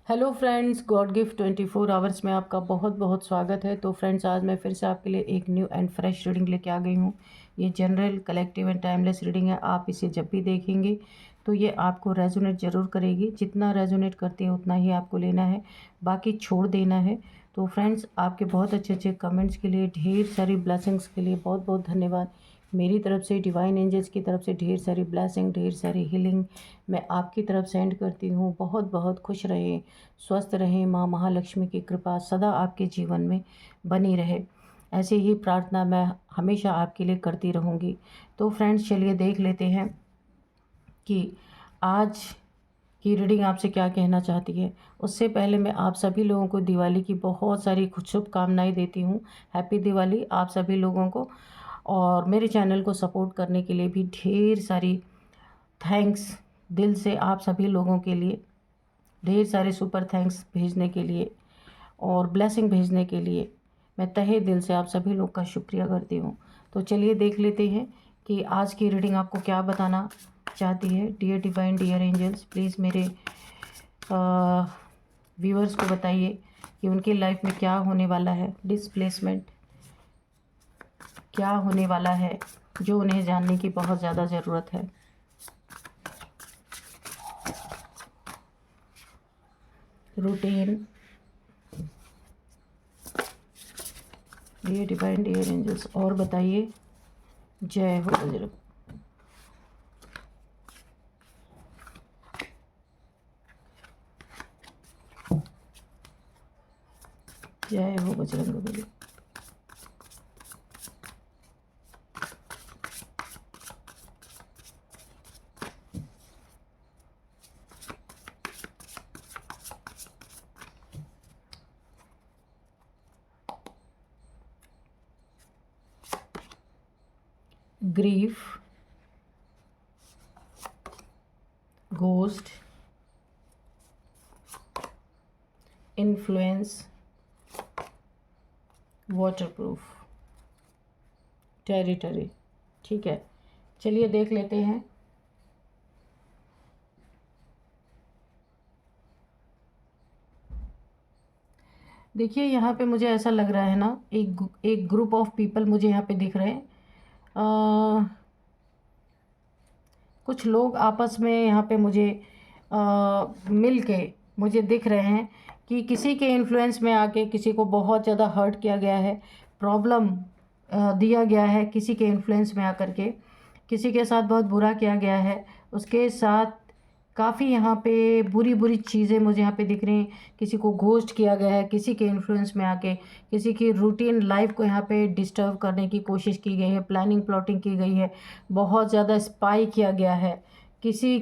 Hello friends, God gift 24 hours में आपका बहुत बहुत स्वागत है। तो फ्रेंड्स, आज मैं फिर से आपके लिए एक न्यू एंड फ्रेश रीडिंग लेके आ गई हूँ। ये general, collective and timeless reading है। आप इसे जब भी देखेंगे तो ये आपको रेजोनेट ज़रूर करेगी। जितना रेजोनेट करती है उतना ही आपको लेना है, बाकी छोड़ देना है। तो फ्रेंड्स, आपके बहुत अच्छे अच्छे कमेंट्स के लिए, ढेर सारी ब्लेसिंग्स के लिए बहुत बहुत धन्यवाद। मेरी तरफ से, डिवाइन एंजल्स की तरफ से ढेर सारी ब्लेसिंग, ढेर सारी हीलिंग मैं आपकी तरफ सेंड करती हूँ। बहुत बहुत खुश रहें, स्वस्थ रहें। माँ महालक्ष्मी की कृपा सदा आपके जीवन में बनी रहे, ऐसे ही प्रार्थना मैं हमेशा आपके लिए करती रहूँगी। तो फ्रेंड्स, चलिए देख लेते हैं कि आज की रीडिंग आपसे क्या कहना चाहती है। उससे पहले मैं आप सभी लोगों को दिवाली की बहुत सारी शुभकामनाएं देती हूँ। हैप्पी दिवाली आप सभी लोगों को। और मेरे चैनल को सपोर्ट करने के लिए भी ढेर सारी थैंक्स दिल से आप सभी लोगों के लिए। ढेर सारे सुपर थैंक्स भेजने के लिए और ब्लेसिंग भेजने के लिए मैं तहे दिल से आप सभी लोग का शुक्रिया करती हूँ। तो चलिए देख लेते हैं कि आज की रीडिंग आपको क्या बताना चाहती है। Dear divine, dear angels, please मेरे व्यूअर्स को बताइए कि उनकी लाइफ में क्या होने वाला है। डिसप्लेसमेंट क्या होने वाला है जो उन्हें जानने की बहुत ज़्यादा ज़रूरत है। Routine, dear divine, dear angels, और बताइए। जय हो बजरंग। जय हो Bajrangbali. Grief, ghost, influence, waterproof, territory. ठीक है, चलिए देख लेते हैं। देखिए, यहाँ पे मुझे ऐसा लग रहा है ना, एक ग्रुप ऑफ पीपल मुझे यहाँ पे दिख रहे हैं। कुछ लोग आपस में यहाँ पे मुझे मिल के मुझे दिख रहे हैं कि किसी के इन्फ्लुएंस में आके किसी को बहुत ज़्यादा हर्ट किया गया है, प्रॉब्लम दिया गया है। किसी के इन्फ्लुएंस में आकर के किसी के साथ बहुत बुरा किया गया है, उसके साथ काफ़ी यहाँ पे बुरी बुरी चीज़ें मुझे यहाँ पे दिख रही हैं। किसी को घोस्ट किया गया है, किसी के इन्फ्लुएंस में आके किसी की रूटीन लाइफ को यहाँ पे डिस्टर्ब करने की कोशिश की गई है, प्लानिंग प्लॉटिंग की गई है, बहुत ज़्यादा स्पाई किया गया है। किसी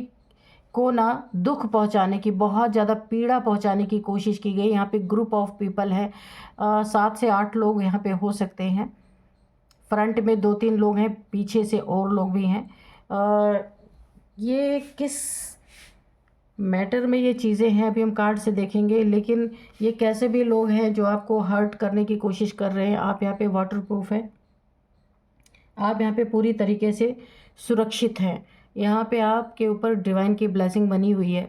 को ना दुख पहुंचाने की, बहुत ज़्यादा पीड़ा पहुंचाने की कोशिश की गई। यहाँ पे ग्रुप ऑफ पीपल है, 7 से 8 लोग यहाँ पे हो सकते हैं। फ्रंट में 2-3 लोग हैं, पीछे से और लोग भी हैं। ये किस मैटर में ये चीज़ें हैं अभी हम कार्ड से देखेंगे, लेकिन ये कैसे भी लोग हैं जो आपको हर्ट करने की कोशिश कर रहे हैं। आप यहाँ पे वाटरप्रूफ है, आप यहाँ पे पूरी तरीके से सुरक्षित हैं। यहाँ पे आपके ऊपर डिवाइन की ब्लेसिंग बनी हुई है।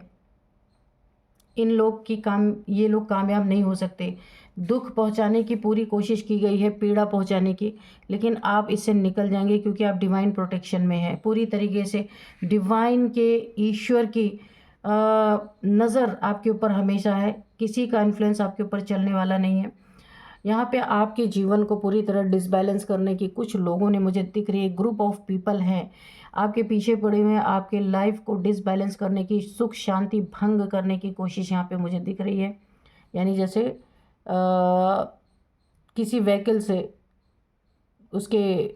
इन लोग की ये लोग कामयाब नहीं हो सकते। दुख पहुंचाने की पूरी कोशिश की गई है, पीड़ा पहुंचाने की, लेकिन आप इससे निकल जाएंगे क्योंकि आप डिवाइन प्रोटेक्शन में हैं। पूरी तरीके से डिवाइन के, ईश्वर की नज़र आपके ऊपर हमेशा है। किसी का इन्फ्लुएंस आपके ऊपर चलने वाला नहीं है। यहाँ पे आपके जीवन को पूरी तरह डिसबैलेंस करने की कुछ लोगों ने मुझे दिख रही है, ग्रुप ऑफ पीपल हैं आपके पीछे पड़े हुए हैं। आपके लाइफ को डिसबैलेंस करने की, सुख शांति भंग करने की कोशिश यहाँ पे मुझे दिख रही है। यानी जैसे किसी व्हीकल से उसके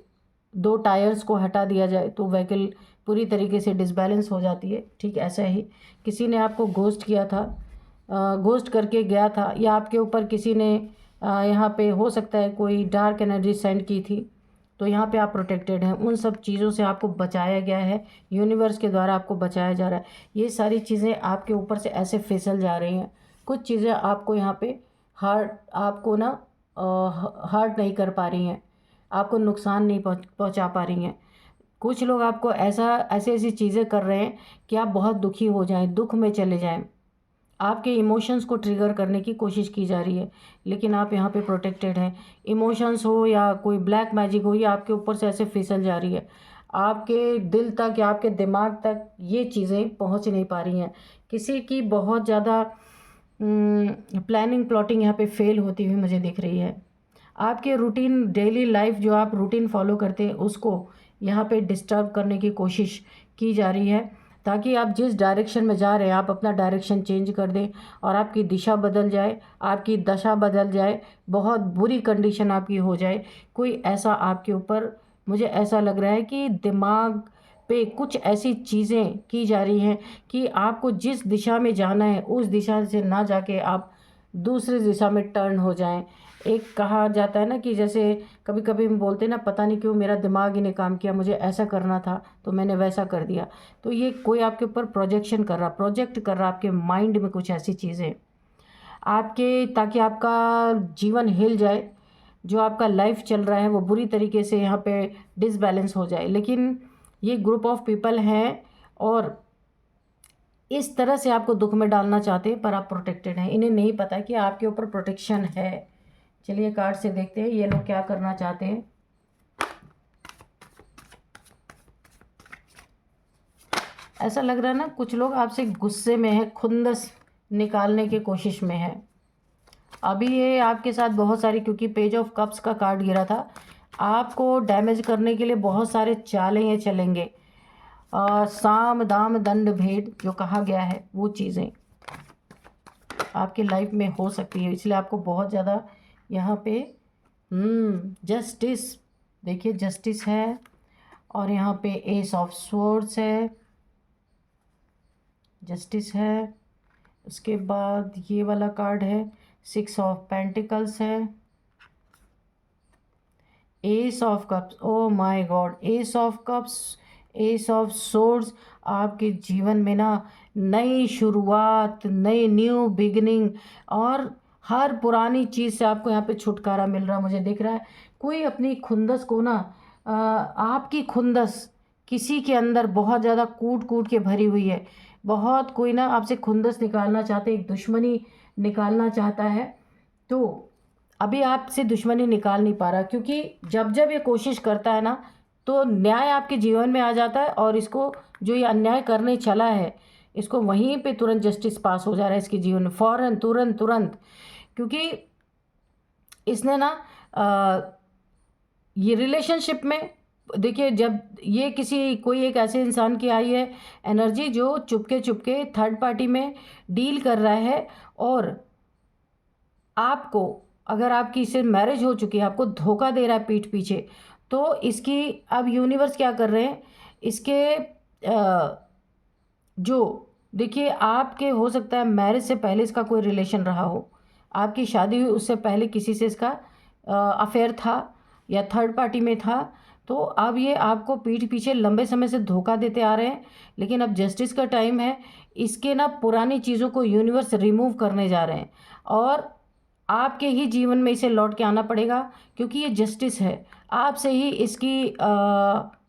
2 टायर्स को हटा दिया जाए तो व्हीकल पूरी तरीके से डिसबैलेंस हो जाती है। ठीक ऐसा ही किसी ने आपको घोस्ट किया था, घोस्ट करके गया था, या आपके ऊपर किसी ने यहाँ पे हो सकता है कोई डार्क एनर्जी सेंड की थी। तो यहाँ पे आप प्रोटेक्टेड हैं। उन सब चीज़ों से आपको बचाया गया है, यूनिवर्स के द्वारा आपको बचाया जा रहा है। ये सारी चीज़ें आपके ऊपर से ऐसे फिसल जा रही हैं। कुछ चीज़ें आपको यहाँ पे आपको ना हर्ट नहीं कर पा रही हैं, आपको नुकसान नहीं पहुँचा पा रही हैं। कुछ लोग आपको ऐसी ऐसी चीज़ें कर रहे हैं कि आप बहुत दुखी हो जाएं, दुख में चले जाएं। आपके इमोशंस को ट्रिगर करने की कोशिश की जा रही है, लेकिन आप यहाँ पे प्रोटेक्टेड हैं। इमोशंस हो या कोई ब्लैक मैजिक हो, ये आपके ऊपर से ऐसे फिसल जा रही है, आपके दिल तक या आपके दिमाग तक ये चीज़ें पहुँच नहीं पा रही हैं। किसी की बहुत ज़्यादा प्लानिंग प्लॉटिंग यहाँ पे फेल होती हुई मुझे दिख रही है। आपके रूटीन डेली लाइफ जो आप रूटीन फॉलो करते हैं उसको यहाँ पे डिस्टर्ब करने की कोशिश की जा रही है, ताकि आप जिस डायरेक्शन में जा रहे हैं आप अपना डायरेक्शन चेंज कर दें और आपकी दिशा बदल जाए, आपकी दशा बदल जाए, बहुत बुरी कंडीशन आपकी हो जाए। कोई ऐसा आपके ऊपर, मुझे ऐसा लग रहा है कि दिमाग पे कुछ ऐसी चीज़ें की जा रही हैं कि आपको जिस दिशा में जाना है उस दिशा से ना जाके आप दूसरी दिशा में टर्न हो जाएं। एक कहा जाता है ना कि जैसे कभी कभी हम बोलते हैं ना, पता नहीं क्यों मेरा दिमाग ही ने काम किया, मुझे ऐसा करना था तो मैंने वैसा कर दिया। तो ये कोई आपके ऊपर प्रोजेक्ट कर रहा आपके माइंड में कुछ ऐसी चीज़ें आपके, ताकि आपका जीवन हिल जाए, जो आपका लाइफ चल रहा है वो बुरी तरीके से यहाँ पे डिसबैलेंस हो जाए। लेकिन ये ग्रुप ऑफ पीपल हैं और इस तरह से आपको दुख में डालना चाहते हैं, पर आप प्रोटेक्टेड हैं। इन्हें नहीं पता कि आपके ऊपर प्रोटेक्शन है। चलिए कार्ड से देखते हैं ये लोग क्या करना चाहते हैं। ऐसा लग रहा है ना, कुछ लोग आपसे गुस्से में है, खुंदस निकालने की कोशिश में है। अभी ये आपके साथ बहुत सारी, क्योंकि पेज ऑफ कप्स का कार्ड गिरा था, आपको डैमेज करने के लिए बहुत सारे चालें ये चलेंगे। साम दाम दंड भेद जो कहा गया है वो चीज़ें आपकी लाइफ में हो सकती है, इसलिए आपको बहुत ज़्यादा यहाँ पे जस्टिस, देखिए जस्टिस है, और यहाँ पे एस ऑफ स्वॉर्ड्स है, जस्टिस है। उसके बाद ये वाला कार्ड है, 6 ऑफ पेंटिकल्स है, S of cups, oh my God, S of cups, S of swords. आपके जीवन में ना नई शुरुआत, नई न्यू बिगिनिंग, और हर पुरानी चीज़ से आपको यहाँ पे छुटकारा मिल रहा मुझे दिख रहा है। कोई अपनी खुंदस को ना, आपकी खुंदस किसी के अंदर बहुत ज़्यादा कूट कूट के भरी हुई है। बहुत कोई ना आपसे खुंदस निकालना चाहते, एक दुश्मनी निकालना चाहता है, तो अभी आपसे दुश्मनी निकाल नहीं पा रहा, क्योंकि जब जब ये कोशिश करता है ना तो न्याय आपके जीवन में आ जाता है, और इसको जो ये अन्याय करने चला है इसको वहीं पे तुरंत जस्टिस पास हो जा रहा है इसके जीवन में, फौरन तुरंत तुरंत। क्योंकि इसने ना ये रिलेशनशिप में, देखिए जब ये किसी कोई एक ऐसे इंसान की आई है एनर्जी जो चुपके चुपके थर्ड पार्टी में डील कर रहा है, और आपको, अगर आपकी इससे मैरिज हो चुकी है, आपको धोखा दे रहा है पीठ पीछे, तो इसकी अब यूनिवर्स क्या कर रहे हैं, इसके जो देखिए आपके हो सकता है मैरिज से पहले इसका कोई रिलेशन रहा हो, आपकी शादी हुई उससे पहले किसी से इसका अफेयर था या थर्ड पार्टी में था, तो अब ये आपको पीठ पीछे लंबे समय से धोखा देते आ रहे हैं। लेकिन अब जस्टिस का टाइम है, इसके ना पुरानी चीज़ों को यूनिवर्स रिमूव करने जा रहे हैं, और आपके ही जीवन में इसे लौट के आना पड़ेगा, क्योंकि ये जस्टिस है। आपसे ही इसकी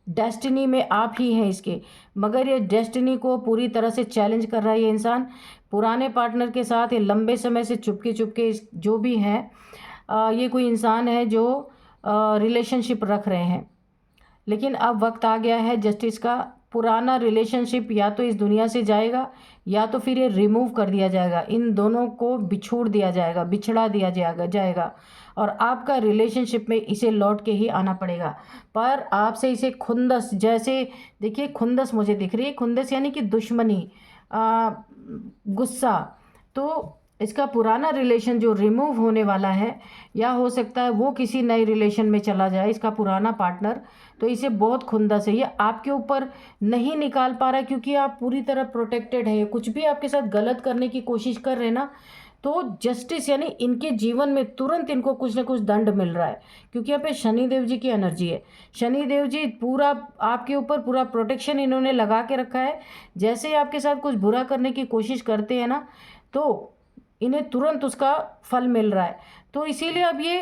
डेस्टिनी में आप ही हैं इसके, मगर ये डेस्टिनी को पूरी तरह से चैलेंज कर रहा है ये इंसान। पुराने पार्टनर के साथ ये लंबे समय से चुपके चुपके जो भी है, ये कोई इंसान है जो रिलेशनशिप रख रहे हैं, लेकिन अब वक्त आ गया है जस्टिस का। पुराना रिलेशनशिप या तो इस दुनिया से जाएगा या तो फिर ये रिमूव कर दिया जाएगा, इन दोनों को बिछोड़ दिया जाएगा, बिछड़ा दिया जाएगा, और आपका रिलेशनशिप में इसे लौट के ही आना पड़ेगा। पर आपसे इसे खुंदस, जैसे देखिए खुंदस मुझे दिख रही है, खुंदस यानी कि दुश्मनी, गुस्सा। तो इसका पुराना रिलेशन जो रिमूव होने वाला है, या हो सकता है वो किसी नए रिलेशन में चला जाए इसका पुराना पार्टनर, तो इसे बहुत खुंदस है, ये आपके ऊपर नहीं निकाल पा रहा है, क्योंकि आप पूरी तरह प्रोटेक्टेड है। कुछ भी आपके साथ गलत करने की कोशिश कर रहे हैं ना, तो जस्टिस यानी इनके जीवन में तुरंत इनको कुछ ना कुछ दंड मिल रहा है, क्योंकि यहाँ पे शनिदेव जी की एनर्जी है। शनिदेव जी पूरा आपके ऊपर पूरा प्रोटेक्शन इन्होंने लगा के रखा है। जैसे ही आपके साथ कुछ बुरा करने की कोशिश करते हैं ना, तो इन्हें तुरंत उसका फल मिल रहा है। तो इसीलिए अब ये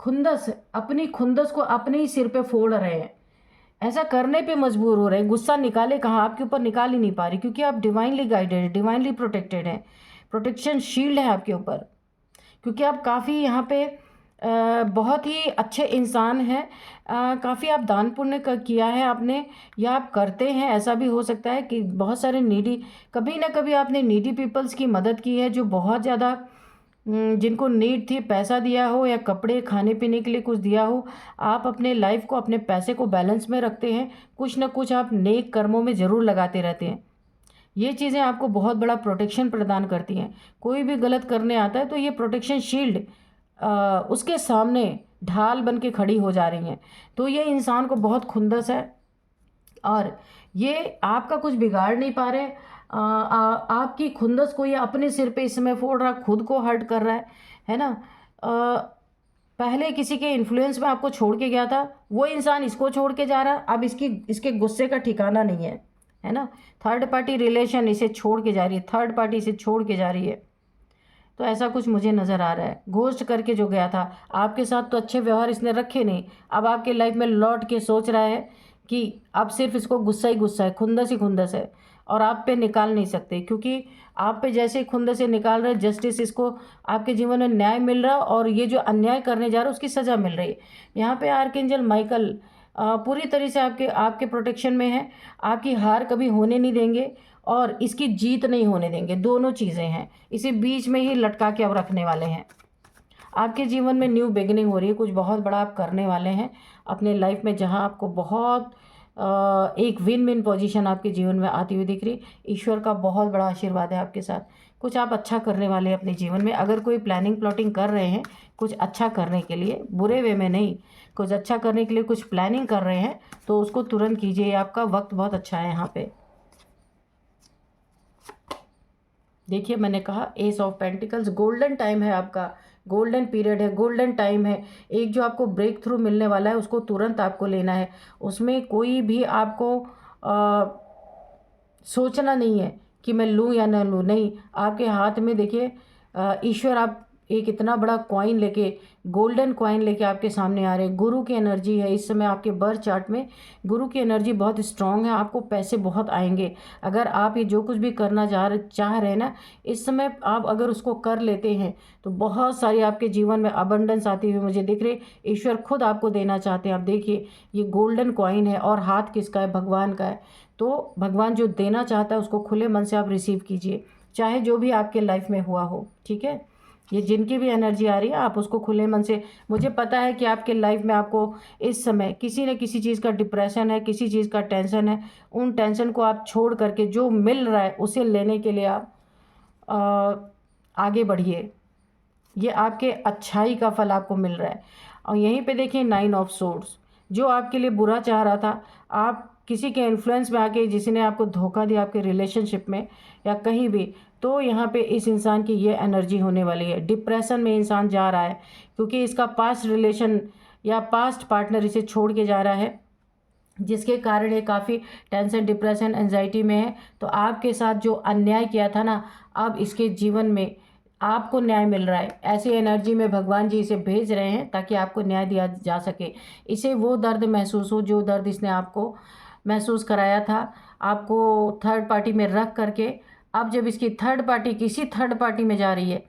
खुंदस, अपनी खुंदस को अपने ही सिर पे फोड़ रहे हैं। ऐसा करने पे मजबूर हो रहे हैं। गुस्सा निकाले कहाँ, आपके ऊपर निकाल ही नहीं पा रही, क्योंकि आप डिवाइनली गाइडेड है, डिवाइनली प्रोटेक्टेड है, प्रोटेक्शन शील्ड है आपके ऊपर, क्योंकि आप काफ़ी यहाँ पे बहुत ही अच्छे इंसान हैं। काफ़ी आप दान पुण्य किया है आपने, या आप करते हैं। ऐसा भी हो सकता है कि बहुत सारे नीडी, कभी ना कभी आपने नीडी पीपल्स की मदद की है, जो बहुत ज़्यादा जिनको नीड थी, पैसा दिया हो या कपड़े खाने पीने के लिए कुछ दिया हो। आप अपने लाइफ को, अपने पैसे को बैलेंस में रखते हैं, कुछ ना कुछ आप नेक कर्मों में ज़रूर लगाते रहते हैं। ये चीज़ें आपको बहुत बड़ा प्रोटेक्शन प्रदान करती हैं। कोई भी गलत करने आता है तो ये प्रोटेक्शन शील्ड उसके सामने ढाल बन के खड़ी हो जा रही हैं। तो ये इंसान को बहुत खुंदस है, और ये आपका कुछ बिगाड़ नहीं पा रहे। आपकी खुंदस को ये अपने सिर पे इस समय फोड़ रहा, खुद को हर्ट कर रहा है ना। पहले किसी के इन्फ्लुएंस में आपको छोड़ के गया था, वो इंसान इसको छोड़ के जा रहा है। अब इसके गुस्से का ठिकाना नहीं है ना। थर्ड पार्टी रिलेशन इसे छोड़ के जा रही है, थर्ड पार्टी इसे छोड़ के जा रही है। तो ऐसा कुछ मुझे नज़र आ रहा है। घोस्ट करके जो गया था आपके साथ, तो अच्छे व्यवहार इसने रखे नहीं। अब आपके लाइफ में लौट के सोच रहा है कि अब सिर्फ इसको गुस्सा ही गुस्सा है, खुंदस ही खुंदस है, और आप पे निकाल नहीं सकते, क्योंकि आप पे जैसे ही खुंदस से निकाल रहे, जस्टिस इसको आपके जीवन में न्याय मिल रहा, और ये जो अन्याय करने जा रहा है उसकी सज़ा मिल रही है। यहाँ पे आर्कएंजल माइकल पूरी तरह से आपके प्रोटेक्शन में है। आपकी हार कभी होने नहीं देंगे और इसकी जीत नहीं होने देंगे। दोनों चीज़ें हैं, इसे बीच में ही लटका के अब रखने वाले हैं। आपके जीवन में न्यू बिगिनिंग हो रही है, कुछ बहुत बड़ा आप करने वाले हैं अपने लाइफ में, जहां आपको बहुत एक विन विन पोजीशन आपके जीवन में आती हुई दिख रही। ईश्वर का बहुत बड़ा आशीर्वाद है आपके साथ। कुछ आप अच्छा करने वाले हैं अपने जीवन में। अगर कोई प्लानिंग प्लॉटिंग कर रहे हैं कुछ अच्छा करने के लिए, बुरे वे में नहीं, कुछ अच्छा करने के लिए कुछ प्लानिंग कर रहे हैं, तो उसको तुरंत कीजिए। आपका वक्त बहुत अच्छा है यहाँ पे। देखिए, मैंने कहा S of pentacles, golden time है आपका, गोल्डन पीरियड है, गोल्डन टाइम है। एक जो आपको ब्रेक थ्रू मिलने वाला है उसको तुरंत आपको लेना है। उसमें कोई भी आपको सोचना नहीं है कि मैं लूँ या ना लूँ, नहीं। आपके हाथ में देखिए ईश्वर, आप एक इतना बड़ा कॉइन लेके, गोल्डन कॉइन लेके आपके सामने आ रहे हैं। गुरु की एनर्जी है इस समय आपके बर्थ चार्ट में, गुरु की एनर्जी बहुत स्ट्रांग है। आपको पैसे बहुत आएंगे अगर आप ये जो कुछ भी करना चाह रहे हैं ना, इस समय आप अगर उसको कर लेते हैं तो बहुत सारी आपके जीवन में अबंडेंस आती हुई मुझे दिख रही। ईश्वर खुद आपको देना चाहते हैं। आप देखिए, ये गोल्डन कॉइन है और हाथ किसका है? भगवान का है। तो भगवान जो देना चाहता है उसको खुले मन से आप रिसीव कीजिए, चाहे जो भी आपके लाइफ में हुआ हो, ठीक है। ये जिनकी भी एनर्जी आ रही है आप उसको खुले मन से, मुझे पता है कि आपके लाइफ में आपको इस समय किसी न किसी चीज़ का डिप्रेशन है, किसी चीज़ का टेंशन है। उन टेंशन को आप छोड़ करके जो मिल रहा है उसे लेने के लिए आप आगे बढ़िए। ये आपके अच्छाई का फल आपको मिल रहा है। और यहीं पे देखिए 9 ऑफ सोर्ड्स, जो आपके लिए बुरा चाह रहा था, आप किसी के इन्फ्लुएंस में आके, जिसी ने आपको धोखा दिया आपके रिलेशनशिप में या कहीं भी, तो यहाँ पे इस इंसान की ये एनर्जी होने वाली है। डिप्रेशन में इंसान जा रहा है क्योंकि इसका पास्ट रिलेशन या पास्ट पार्टनर इसे छोड़ के जा रहा है, जिसके कारण ये काफ़ी टेंशन, डिप्रेशन, एंजाइटी में है। तो आपके साथ जो अन्याय किया था ना, अब इसके जीवन में आपको न्याय मिल रहा है। ऐसी एनर्जी में भगवान जी इसे भेज रहे हैं ताकि आपको न्याय दिया जा सके। इसे वो दर्द महसूस हो जो दर्द इसने आपको महसूस कराया था, आपको थर्ड पार्टी में रख करके। अब जब इसकी थर्ड पार्टी किसी थर्ड पार्टी में जा रही है,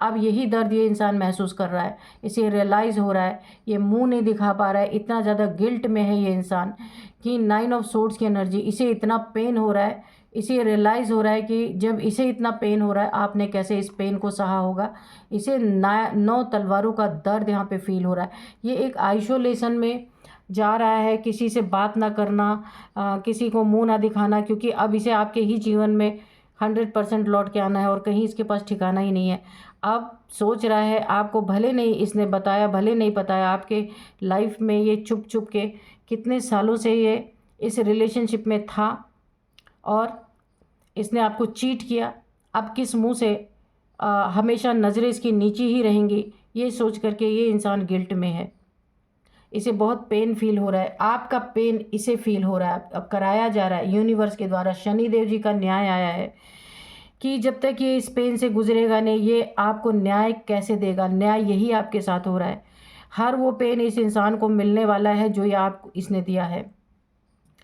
अब यही दर्द ये इंसान महसूस कर रहा है। इसे रियलाइज़ हो रहा है, ये मुंह नहीं दिखा पा रहा है, इतना ज़्यादा गिल्ट में है ये इंसान कि 9 ऑफ सोर्ड्स की एनर्जी, इसे इतना पेन हो रहा है। इसे रियलाइज़ हो रहा है कि जब इसे इतना पेन हो रहा है, आपने कैसे इस पेन को सहा होगा। इसे 9 तलवारों का दर्द यहाँ पे फील हो रहा है। ये एक आइसोलेशन में जा रहा है, किसी से बात ना करना, किसी को मुंह ना दिखाना, क्योंकि अब इसे आपके ही जीवन में 100% लौट के आना है और कहीं इसके पास ठिकाना ही नहीं है। अब सोच रहा है, आपको भले नहीं इसने बताया, भले नहीं बताया, आपके लाइफ में ये छुप छुप के कितने सालों से ये इस रिलेशनशिप में था और इसने आपको चीट किया। अब किस मुंह से हमेशा नज़रें इसकी नीची ही रहेंगी, ये सोच करके ये इंसान गिल्ट में है। इसे बहुत पेन फील हो रहा है, आपका पेन इसे फील हो रहा है, अब कराया जा रहा है यूनिवर्स के द्वारा। शनि देव जी का न्याय आया है कि जब तक ये इस पेन से गुजरेगा नहीं, ये आपको न्याय कैसे देगा। न्याय यही आपके साथ हो रहा है। हर वो पेन इस इंसान को मिलने वाला है जो ये आप इसने दिया है।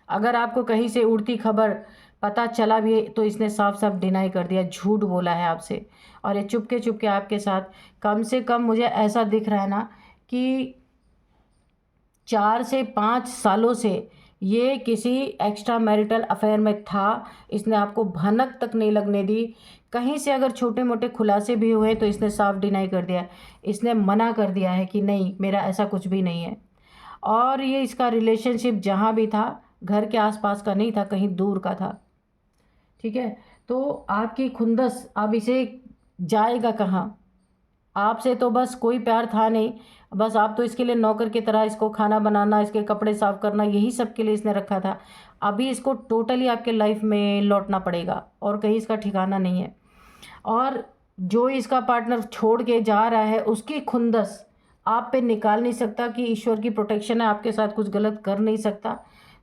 अगर आपको कहीं से उड़ती खबर पता चला भी है तो इसने साफ साफ डिनाई कर दिया, झूठ बोला है आपसे। और ये चुपके चुपके आपके साथ, कम से कम मुझे ऐसा दिख रहा है ना कि 4 से 5 सालों से ये किसी एक्स्ट्रा मैरिटल अफेयर में था। इसने आपको भनक तक नहीं लगने दी। कहीं से अगर छोटे मोटे खुलासे भी हुए तो इसने साफ डिनाई कर दिया, इसने मना कर दिया है कि नहीं, मेरा ऐसा कुछ भी नहीं है। और ये इसका रिलेशनशिप जहाँ भी था घर के आसपास का नहीं था, कहीं दूर का था। ठीक है, तो आपकी खुंदस अब इसे जाएगा कहाँ? आपसे तो बस कोई प्यार था नहीं, बस आप तो इसके लिए नौकर की तरह, इसको खाना बनाना, इसके कपड़े साफ करना, यही सब के लिए इसने रखा था। अभी इसको टोटली आपके लाइफ में लौटना पड़ेगा और कहीं इसका ठिकाना नहीं है। और जो इसका पार्टनर छोड़ के जा रहा है उसकी खुंदस आप पे निकाल नहीं सकता कि ईश्वर की प्रोटेक्शन है, आपके साथ कुछ गलत कर नहीं सकता।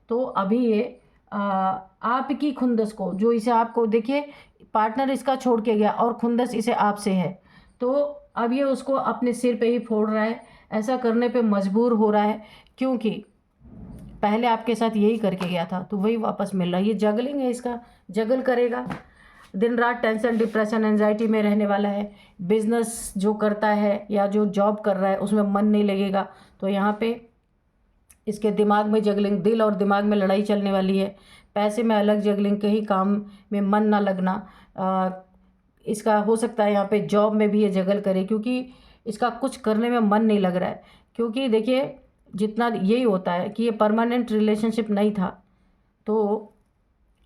तो अभी ये आपकी खुंदस को, जो इसे आपको देखिए, पार्टनर इसका छोड़ के गया और खुंदस इसे आपसे है, तो अब ये उसको अपने सिर पे ही फोड़ रहा है, ऐसा करने पे मजबूर हो रहा है क्योंकि पहले आपके साथ यही करके गया था तो वही वापस मिल रहा है। ये जगलिंग है, इसका जगल करेगा, दिन रात टेंशन डिप्रेशन एंजाइटी में रहने वाला है। बिजनेस जो करता है या जो जॉब कर रहा है उसमें मन नहीं लगेगा, तो यहाँ पे इसके दिमाग में जगलिंग, दिल और दिमाग में लड़ाई चलने वाली है। पैसे में अलग जगलिंग, कहीं काम में मन ना लगना। इसका हो सकता है यहाँ पे जॉब में भी ये जगल करे क्योंकि इसका कुछ करने में मन नहीं लग रहा है। क्योंकि देखिए, जितना यही होता है कि ये परमानेंट रिलेशनशिप नहीं था तो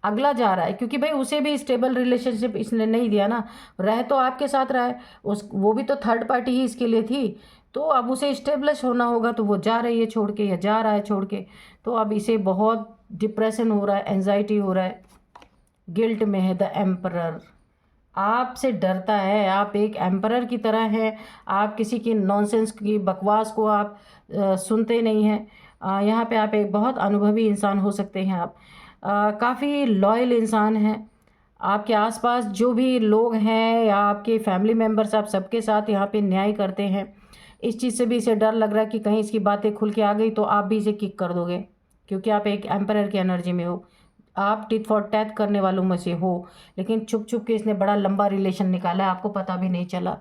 अगला जा रहा है, क्योंकि भाई उसे भी स्टेबल रिलेशनशिप इसने नहीं दिया ना। रह तो आपके साथ रहा है, उस वो भी तो थर्ड पार्टी ही इसके लिए थी, तो अब उसे स्टेब्लिश होना होगा, तो वो जा रही है छोड़ के या जा रहा है छोड़ के। तो अब इसे बहुत डिप्रेशन हो रहा है, एंजाइटी हो रहा है, गिल्ट में है। द एम्परर आपसे डरता है, आप एक एम्परर की तरह हैं। आप किसी की नॉनसेंस की बकवास को आप सुनते नहीं हैं। यहाँ पे आप एक बहुत अनुभवी इंसान हो सकते हैं। आप काफ़ी लॉयल इंसान हैं। आपके आसपास जो भी लोग हैं या आपके फैमिली मेम्बर्स, आप सबके साथ यहाँ पे न्याय करते हैं। इस चीज़ से भी इसे डर लग रहा है कि कहीं इसकी बातें खुल के आ गई तो आप भी इसे किक कर दोगे, क्योंकि आप एक एम्परर की एनर्जी में हो। आप टिट फॉर टैट करने वालों में से हो। लेकिन छुप छुप के इसने बड़ा लंबा रिलेशन निकाला है, आपको पता भी नहीं चला।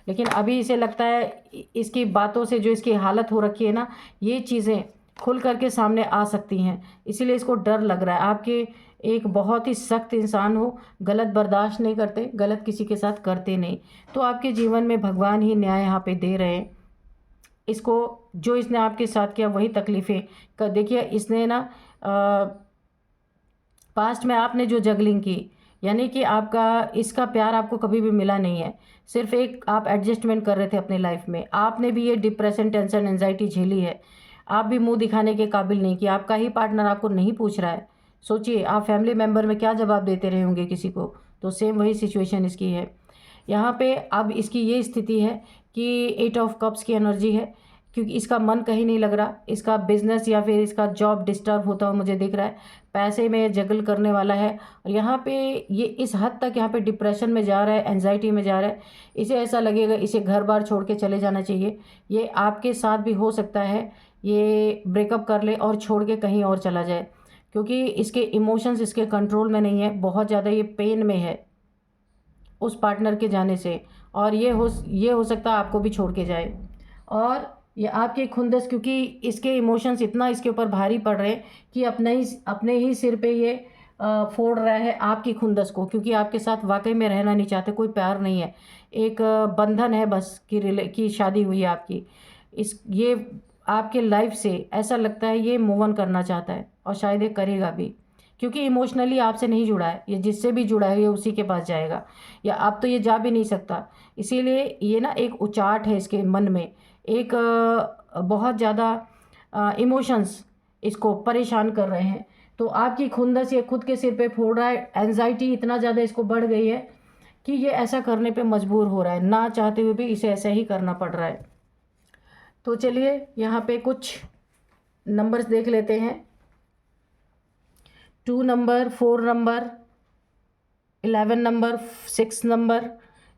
लेकिन अभी इसे लगता है इसकी बातों से जो इसकी हालत हो रखी है ना, ये चीज़ें खुल करके सामने आ सकती हैं, इसीलिए इसको डर लग रहा है। आपके एक बहुत ही सख्त इंसान हो, गलत बर्दाश्त नहीं करते, गलत किसी के साथ करते नहीं। तो आपके जीवन में भगवान ही न्याय यहाँ पे दे रहे हैं इसको। जो इसने आपके साथ किया वही तकलीफ़ें देखिए, इसने ना पास्ट में आपने जो जगलिंग की, यानी कि आपका इसका प्यार आपको कभी भी मिला नहीं है। सिर्फ एक आप एडजस्टमेंट कर रहे थे अपनी लाइफ में। आपने भी ये डिप्रेशन, टेंशन, एंजाइटी झेली है। आप भी मुंह दिखाने के काबिल नहीं कि आपका ही पार्टनर आपको नहीं पूछ रहा है। सोचिए, आप फैमिली मेम्बर में क्या जवाब देते रहे होंगे किसी को, तो सेम वही सिचुएशन इसकी है। यहाँ पे अब इसकी ये स्थिति है कि 8 ऑफ कप्स की एनर्जी है, क्योंकि इसका मन कहीं नहीं लग रहा। इसका बिजनेस या फिर इसका जॉब डिस्टर्ब होता हुआ मुझे दिख रहा है। पैसे में जगल करने वाला है और यहाँ पे ये इस हद तक यहाँ पे डिप्रेशन में जा रहा है, एंजाइटी में जा रहा है। इसे ऐसा लगेगा इसे घर बार छोड़ के चले जाना चाहिए। ये आपके साथ भी हो सकता है, ये ब्रेकअप कर ले और छोड़ के कहीं और चला जाए, क्योंकि इसके इमोशंस इसके कंट्रोल में नहीं है। बहुत ज़्यादा ये पेन में है उस पार्टनर के जाने से, और ये हो सकता है आपको भी छोड़ के जाए। और ये आपके खुंदस, क्योंकि इसके इमोशंस इतना इसके ऊपर भारी पड़ रहे हैं कि अपने ही सिर पे ये फोड़ रहा है आपकी खुंदस को, क्योंकि आपके साथ वाकई में रहना नहीं चाहते। कोई प्यार नहीं है, एक बंधन है बस की शादी हुई है आपकी। ये आपके लाइफ से ऐसा लगता है ये मूव ऑन करना चाहता है, और शायद ये करेगा भी, क्योंकि इमोशनली आपसे नहीं जुड़ा है। ये जिससे भी जुड़ा है ये उसी के पास जाएगा, या अब तो ये जा भी नहीं सकता। इसीलिए ये ना एक उचाट है इसके मन में, एक बहुत ज़्यादा इमोशंस इसको परेशान कर रहे हैं। तो आपकी खुंदस ये खुद के सिर पे फोड़ रहा है। एंजाइटी इतना ज़्यादा इसको बढ़ गई है कि ये ऐसा करने पे मजबूर हो रहा है, ना चाहते हुए भी इसे ऐसा ही करना पड़ रहा है। तो चलिए यहाँ पे कुछ नंबर्स देख लेते हैं। 2 number, 4 number, 11 number, 6 number,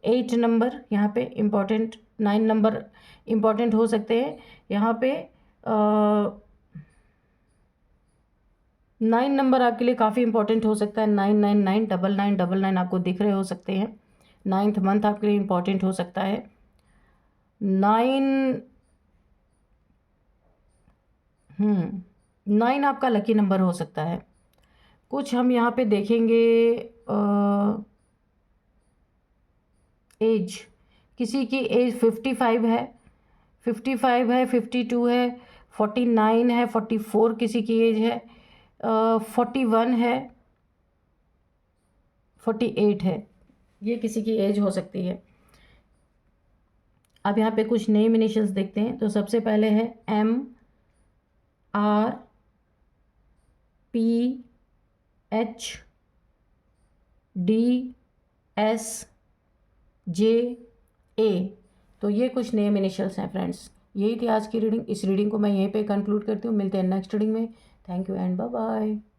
8 number यहाँ पे इम्पॉर्टेंट, 9 नंबर इम्पॉर्टेंट हो सकते हैं। यहाँ पे 9 नंबर आपके लिए काफ़ी इंपॉर्टेंट हो सकता है। 999 9999 आपको दिख रहे हो सकते हैं। 9th मंथ आपके लिए इंपॉर्टेंट हो सकता है। 9 आपका लकी नंबर हो सकता है। कुछ हम यहाँ पे देखेंगे एज, किसी की एज 55 है, 55 है, 52 है, 49 है, 44 किसी की एज है, 41 है, 48 है, ये किसी की एज हो सकती है। अब यहाँ पे कुछ नेम इनिशियल्स देखते हैं। तो सबसे पहले है MRPHDSJA। तो ये कुछ नेम इनिशियल्स हैं फ्रेंड्स। यही थी आज की रीडिंग। इस रीडिंग को मैं यहीं पे कंक्लूड करती हूँ। मिलते हैं नेक्स्ट रीडिंग में। Thank you and bye bye.